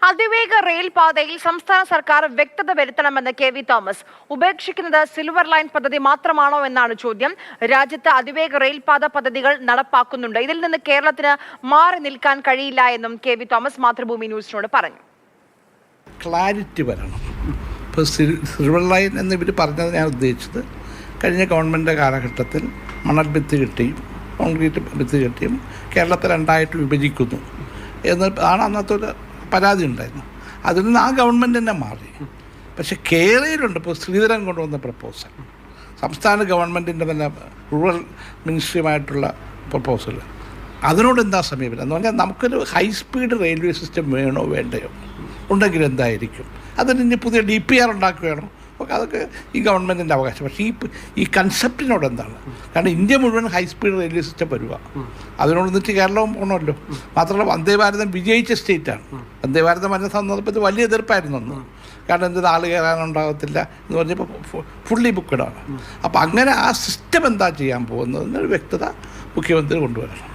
അതിവേഗ റെയിൽ പാതയിൽ സംസ്ഥാന സർക്കാർ വ്യക്തത വരുത്തണമെന്ന് കെ.വി. തോമസ്. ഉപേക്ഷിക്കുന്നത് സിൽവർ ലൈൻ പദ്ധതി മാത്രമാണോ എന്നാണ് ചോദ്യം. രാജ്യത്ത് അതിവേഗ റെയിൽ പാത പദ്ധതികൾ നടപ്പാക്കുന്നുണ്ട്. ഇതിൽ നിന്ന് കേരളത്തിന് മാറി നിൽക്കാൻ കഴിയില്ല എന്നും കെ.വി. തോമസ് മാതൃഭൂമി ന്യൂസിനോട് പറഞ്ഞു. ക്ലാരിറ്റി വരണം. ഇപ്പോൾ സിൽവർ ലൈൻ എന്ന് ഇവർ പറഞ്ഞത് ഞാൻ ഉദ്ദേശിച്ചത് കഴിഞ്ഞ ഗവൺമെൻറ് കാലഘട്ടത്തിൽ മണൽ ഭിത്തി കെട്ടിയും കോൺക്രീറ്റ് ഭിത്തി കെട്ടിയും കേരളത്തെ രണ്ടായിട്ട് വിഭജിക്കുന്നു ആണ് അന്നത്തെ ഒരു പരാതി ഉണ്ടായിരുന്നു. അതിൽ നിന്ന് ആ ഗവൺമെൻറ് തന്നെ മാറി. പക്ഷേ കേരളയിലുണ്ട് ഇപ്പോൾ ശ്രീധരൻ കൊണ്ടുവന്ന പ്രപ്പോസൽ, സംസ്ഥാന ഗവൺമെൻറ്റിൻ്റെ തന്നെ റൂറൽ മിനിസ്ട്രിയുമായിട്ടുള്ള പ്രപ്പോസൽ. അതിനോട് എന്താ സമീപനം എന്ന് പറഞ്ഞാൽ നമുക്കൊരു ഹൈ സ്പീഡ് റെയിൽവേ സിസ്റ്റം വേണോ വേണ്ടയോ, ഉണ്ടെങ്കിൽ എന്തായിരിക്കും, അതിന് ഇനി പുതിയ DPR ഉണ്ടാക്കുകയാണോ, ഒക്കെ അതൊക്കെ ഈ ഗവൺമെൻറ്റിൻ്റെ അവകാശം. പക്ഷേ ഈ കൺസെപ്റ്റിനോട് എന്താണ്? കാരണം ഇന്ത്യ മുഴുവൻ ഹൈ സ്പീഡ് റെയിൽവേ സിസ്റ്റം വരിക, അതിനോടൊന്നിച്ച് കേരളവും പോകണമല്ലോ. മാത്രമല്ല വന്ദേ ഭാരതം വിജയിച്ച സ്റ്റേറ്റാണ്. വന്ദേ ഭാരതം വരുന്ന സന്ദർഭത്തിൽ വലിയ എതിർപ്പായിരുന്നു അന്ന്. കാരണം എന്ത് ആൾ കയറാനുണ്ടാകത്തില്ല എന്ന് പറഞ്ഞപ്പോൾ ഫുള്ളി ബുക്കഡാണ്. അപ്പോൾ അങ്ങനെ ആ സിസ്റ്റം എന്താ ചെയ്യാൻ പോകുന്നതെന്നൊരു വ്യക്തത മുഖ്യമന്ത്രി കൊണ്ടുവരണം.